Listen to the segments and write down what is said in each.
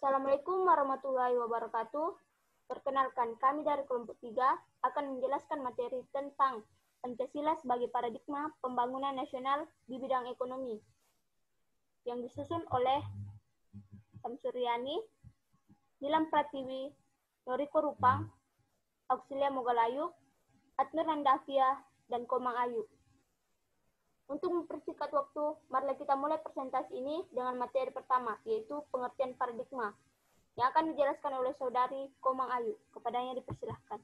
Assalamualaikum warahmatullahi wabarakatuh. Perkenalkan, kami dari kelompok 3 akan menjelaskan materi tentang Pancasila sebagai paradigma pembangunan nasional di bidang ekonomi yang disusun oleh Samsuryani, Nilam Pratiwi, Noriko Rupang, Auxilia Mogalayu, Adnur Nandavia, dan Komang Ayu. Untuk mempersingkat waktu, marilah kita mulai presentasi ini dengan materi pertama, yaitu pengertian paradigma, yang akan dijelaskan oleh Saudari Komang Ayu. Kepadanya dipersilahkan.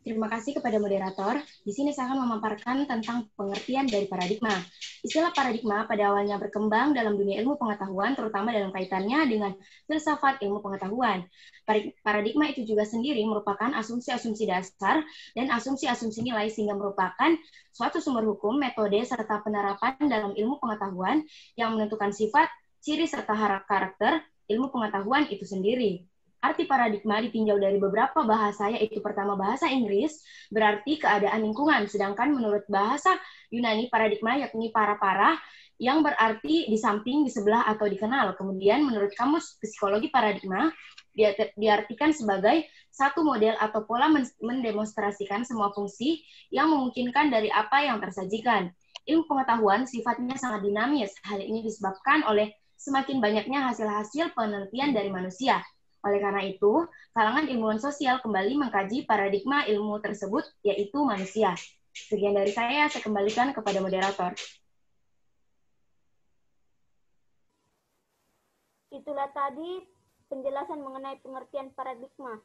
Terima kasih kepada moderator. Di sini saya akan memaparkan tentang pengertian dari paradigma. Istilah paradigma pada awalnya berkembang dalam dunia ilmu pengetahuan, terutama dalam kaitannya dengan filsafat ilmu pengetahuan. Paradigma itu juga sendiri merupakan asumsi-asumsi dasar dan asumsi-asumsi nilai sehingga merupakan suatu sumber hukum, metode, serta penerapan dalam ilmu pengetahuan yang menentukan sifat, ciri, serta karakter ilmu pengetahuan itu sendiri. Arti paradigma ditinjau dari beberapa bahasa, yaitu pertama bahasa Inggris, berarti keadaan lingkungan, sedangkan menurut bahasa Yunani paradigma yakni para, yang berarti di samping, di sebelah, atau dikenal. Kemudian menurut kamus psikologi paradigma, diartikan sebagai satu model atau pola mendemonstrasikan semua fungsi yang memungkinkan dari apa yang tersajikan. Ilmu pengetahuan sifatnya sangat dinamis, hal ini disebabkan oleh semakin banyaknya hasil-hasil penelitian dari manusia. Oleh karena itu, kalangan ilmuwan sosial kembali mengkaji paradigma ilmu tersebut, yaitu manusia. Sekian dari saya kembalikan kepada moderator. Itulah tadi penjelasan mengenai pengertian paradigma.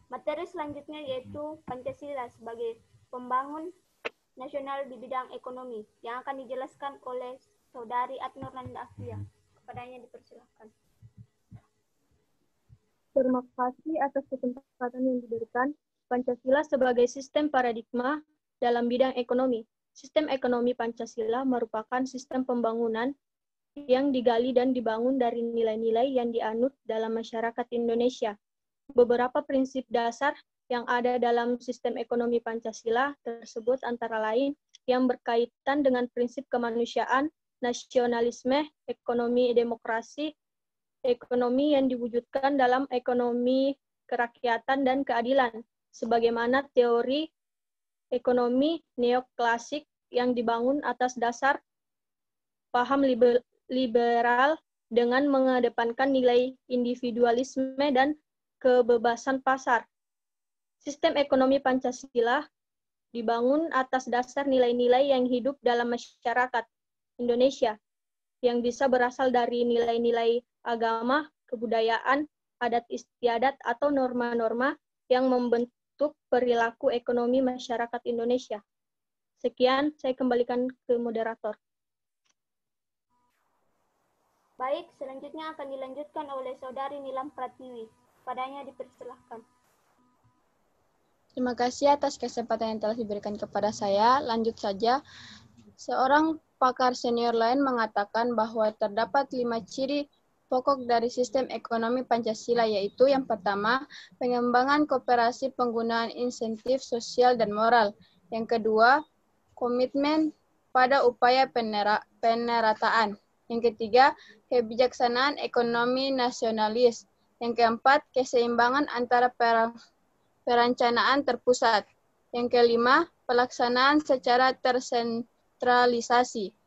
Materi selanjutnya yaitu Pancasila sebagai pembangun nasional di bidang ekonomi, yang akan dijelaskan oleh Saudari Adnur Nandavia. Kepadanya dipersilahkan. Terima kasih atas kesempatan yang diberikan. Pancasila sebagai sistem paradigma dalam bidang ekonomi. Sistem ekonomi Pancasila merupakan sistem pembangunan yang digali dan dibangun dari nilai-nilai yang dianut dalam masyarakat Indonesia. Beberapa prinsip dasar yang ada dalam sistem ekonomi Pancasila tersebut antara lain yang berkaitan dengan prinsip kemanusiaan, nasionalisme, ekonomi demokrasi, ekonomi yang diwujudkan dalam ekonomi kerakyatan dan keadilan, sebagaimana teori ekonomi neoklasik yang dibangun atas dasar paham liberal dengan mengedepankan nilai individualisme dan kebebasan pasar. Sistem ekonomi Pancasila dibangun atas dasar nilai-nilai yang hidup dalam masyarakat Indonesia, yang bisa berasal dari nilai-nilai agama, kebudayaan, adat istiadat, atau norma-norma yang membentuk perilaku ekonomi masyarakat Indonesia. Sekian, saya kembalikan ke moderator. Baik, selanjutnya akan dilanjutkan oleh Saudari Nilam Pratiwi. Padanya dipersilahkan. Terima kasih atas kesempatan yang telah diberikan kepada saya. Lanjut saja. Seorang pakar senior lain mengatakan bahwa terdapat 5 ciri pokok dari sistem ekonomi Pancasila, yaitu yang pertama, pengembangan kooperasi penggunaan insentif sosial dan moral. Yang kedua, komitmen pada upaya penerataan. Yang ketiga, kebijaksanaan ekonomi nasionalis. Yang keempat, keseimbangan antara perencanaan terpusat. Yang kelima, pelaksanaan secara tersentralisasi.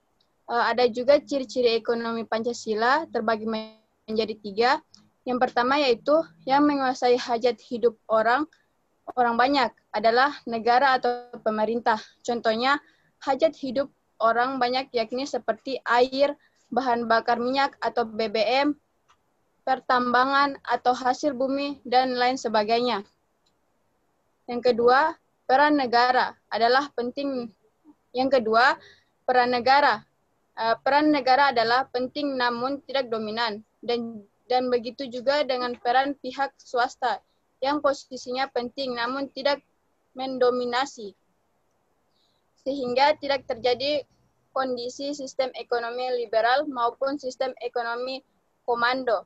Ada juga ciri-ciri ekonomi Pancasila terbagi menjadi 3. Yang pertama yaitu yang menguasai hajat hidup orang banyak adalah negara atau pemerintah. Contohnya hajat hidup orang banyak yakni seperti air, bahan bakar minyak atau BBM, pertambangan atau hasil bumi, dan lain sebagainya. Yang kedua, peran negara adalah penting. Yang kedua, peran negara. Peran negara adalah penting namun tidak dominan, dan begitu juga dengan peran pihak swasta yang posisinya penting namun tidak mendominasi, sehingga tidak terjadi kondisi sistem ekonomi liberal maupun sistem ekonomi komando.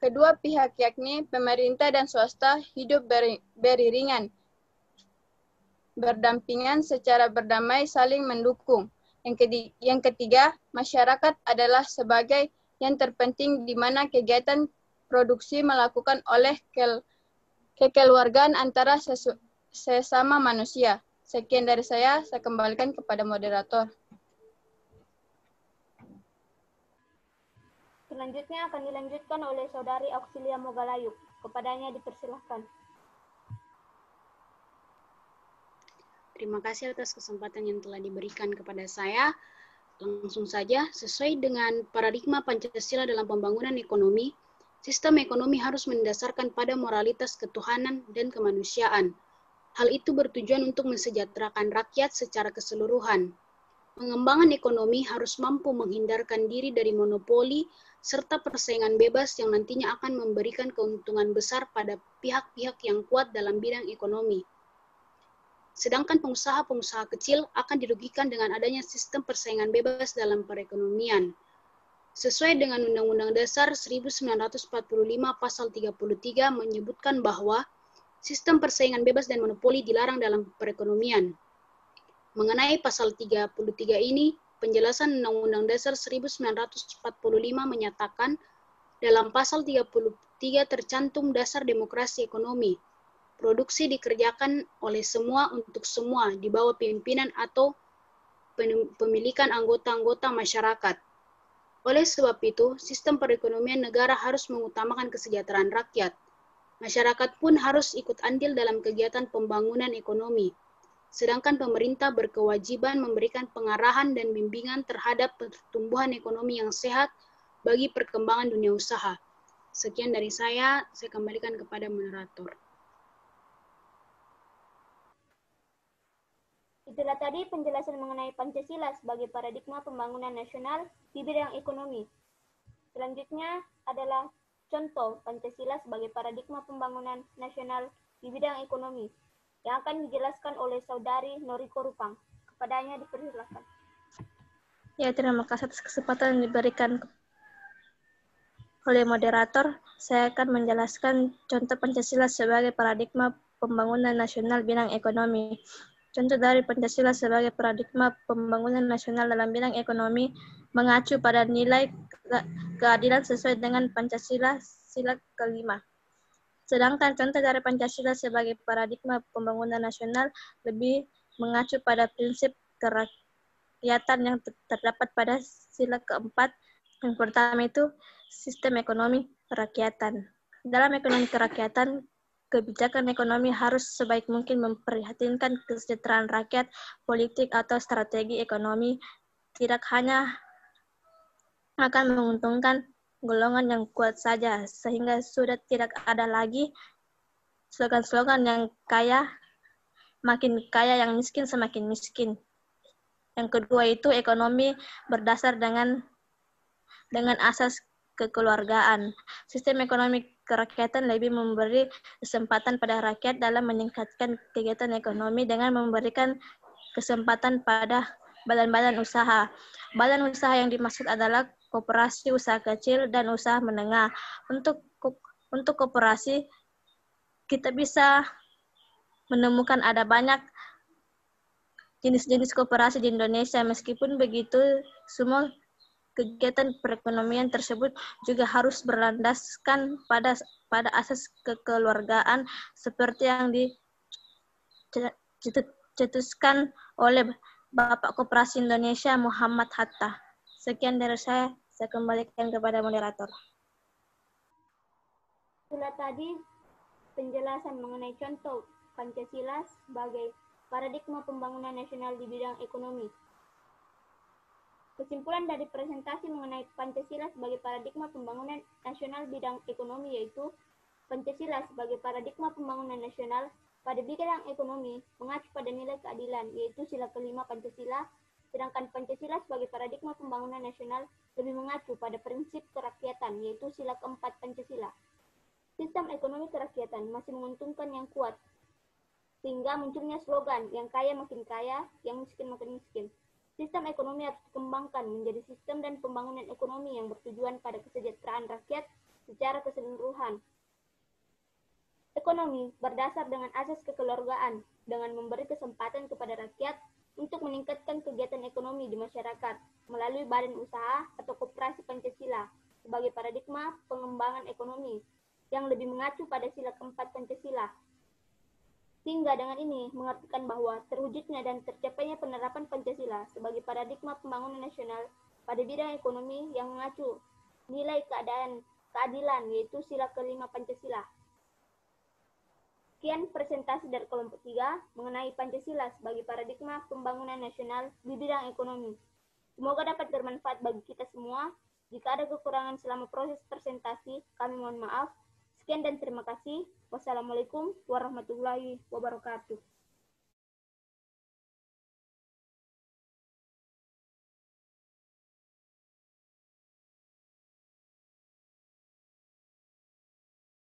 Kedua pihak yakni pemerintah dan swasta hidup beriringan, berdampingan secara berdamai saling mendukung. Yang ketiga, masyarakat adalah sebagai yang terpenting di mana kegiatan produksi melakukan oleh kekeluargaan antara sesama manusia. Sekian dari saya kembalikan kepada moderator. Selanjutnya akan dilanjutkan oleh Saudari Auxilia Mogalayuk. Kepadanya dipersilahkan. Terima kasih atas kesempatan yang telah diberikan kepada saya. Langsung saja, sesuai dengan paradigma Pancasila dalam pembangunan ekonomi, sistem ekonomi harus mendasarkan pada moralitas ketuhanan dan kemanusiaan. Hal itu bertujuan untuk mensejahterakan rakyat secara keseluruhan. Pengembangan ekonomi harus mampu menghindarkan diri dari monopoli serta persaingan bebas yang nantinya akan memberikan keuntungan besar pada pihak-pihak yang kuat dalam bidang ekonomi. Sedangkan pengusaha-pengusaha kecil akan dirugikan dengan adanya sistem persaingan bebas dalam perekonomian. Sesuai dengan Undang-Undang Dasar 1945 Pasal 33 menyebutkan bahwa sistem persaingan bebas dan monopoli dilarang dalam perekonomian. Mengenai Pasal 33 ini, penjelasan Undang-Undang Dasar 1945 menyatakan dalam Pasal 33 tercantum dasar demokrasi ekonomi. Produksi dikerjakan oleh semua untuk semua di bawah pimpinan atau pemilikan anggota-anggota masyarakat. Oleh sebab itu, sistem perekonomian negara harus mengutamakan kesejahteraan rakyat. Masyarakat pun harus ikut andil dalam kegiatan pembangunan ekonomi. Sedangkan pemerintah berkewajiban memberikan pengarahan dan bimbingan terhadap pertumbuhan ekonomi yang sehat bagi perkembangan dunia usaha. Sekian dari saya kembalikan kepada moderator. Itulah tadi penjelasan mengenai Pancasila sebagai paradigma pembangunan nasional di bidang ekonomi. Selanjutnya adalah contoh Pancasila sebagai paradigma pembangunan nasional di bidang ekonomi yang akan dijelaskan oleh Saudari Noriko Rupang. Kepadanya dipersilakan. Ya, terima kasih atas kesempatan yang diberikan oleh moderator. Saya akan menjelaskan contoh Pancasila sebagai paradigma pembangunan nasional bidang ekonomi. Contoh dari Pancasila sebagai paradigma pembangunan nasional dalam bidang ekonomi mengacu pada nilai keadilan sesuai dengan Pancasila sila kelima. Sedangkan contoh dari Pancasila sebagai paradigma pembangunan nasional lebih mengacu pada prinsip kerakyatan yang terdapat pada sila keempat. Yang pertama itu sistem ekonomi kerakyatan. Dalam ekonomi kerakyatan, kebijakan ekonomi harus sebaik mungkin memperhatikan kesejahteraan rakyat, politik atau strategi ekonomi tidak hanya akan menguntungkan golongan yang kuat saja, sehingga sudah tidak ada lagi slogan-slogan yang kaya, makin kaya, yang miskin semakin miskin. Yang kedua itu ekonomi berdasar dengan asas kekeluargaan. Sistem ekonomi kerakyatan lebih memberi kesempatan pada rakyat dalam meningkatkan kegiatan ekonomi dengan memberikan kesempatan pada badan-badan usaha. Badan usaha yang dimaksud adalah koperasi, usaha kecil, dan usaha menengah. Untuk koperasi, kita bisa menemukan ada banyak jenis-jenis koperasi di Indonesia. Meskipun begitu, semua kegiatan perekonomian tersebut juga harus berlandaskan pada asas kekeluargaan seperti yang dicetuskan oleh Bapak Koperasi Indonesia Muhammad Hatta. Sekian dari saya kembalikan kepada moderator. Itulah tadi penjelasan mengenai contoh Pancasila sebagai paradigma pembangunan nasional di bidang ekonomi. Kesimpulan dari presentasi mengenai Pancasila sebagai paradigma pembangunan nasional bidang ekonomi yaitu Pancasila sebagai paradigma pembangunan nasional pada bidang ekonomi mengacu pada nilai keadilan yaitu sila kelima Pancasila, sedangkan Pancasila sebagai paradigma pembangunan nasional lebih mengacu pada prinsip kerakyatan yaitu sila keempat Pancasila. Sistem ekonomi kerakyatan masih menguntungkan yang kuat, sehingga munculnya slogan yang kaya makin kaya, yang miskin makin miskin. Sistem ekonomi harus dikembangkan menjadi sistem dan pembangunan ekonomi yang bertujuan pada kesejahteraan rakyat secara keseluruhan. Ekonomi berdasar dengan asas kekeluargaan dengan memberi kesempatan kepada rakyat untuk meningkatkan kegiatan ekonomi di masyarakat melalui badan usaha atau koperasi Pancasila sebagai paradigma pengembangan ekonomi yang lebih mengacu pada sila keempat Pancasila. Sehingga dengan ini mengartikan bahwa terwujudnya dan tercapainya penerapan Pancasila sebagai paradigma pembangunan nasional pada bidang ekonomi yang mengacu nilai keadilan, yaitu sila kelima Pancasila. Sekian presentasi dari kelompok 3 mengenai Pancasila sebagai paradigma pembangunan nasional di bidang ekonomi. Semoga dapat bermanfaat bagi kita semua. Jika ada kekurangan selama proses presentasi, kami mohon maaf. Sekian dan terima kasih. Wassalamualaikum warahmatullahi wabarakatuh.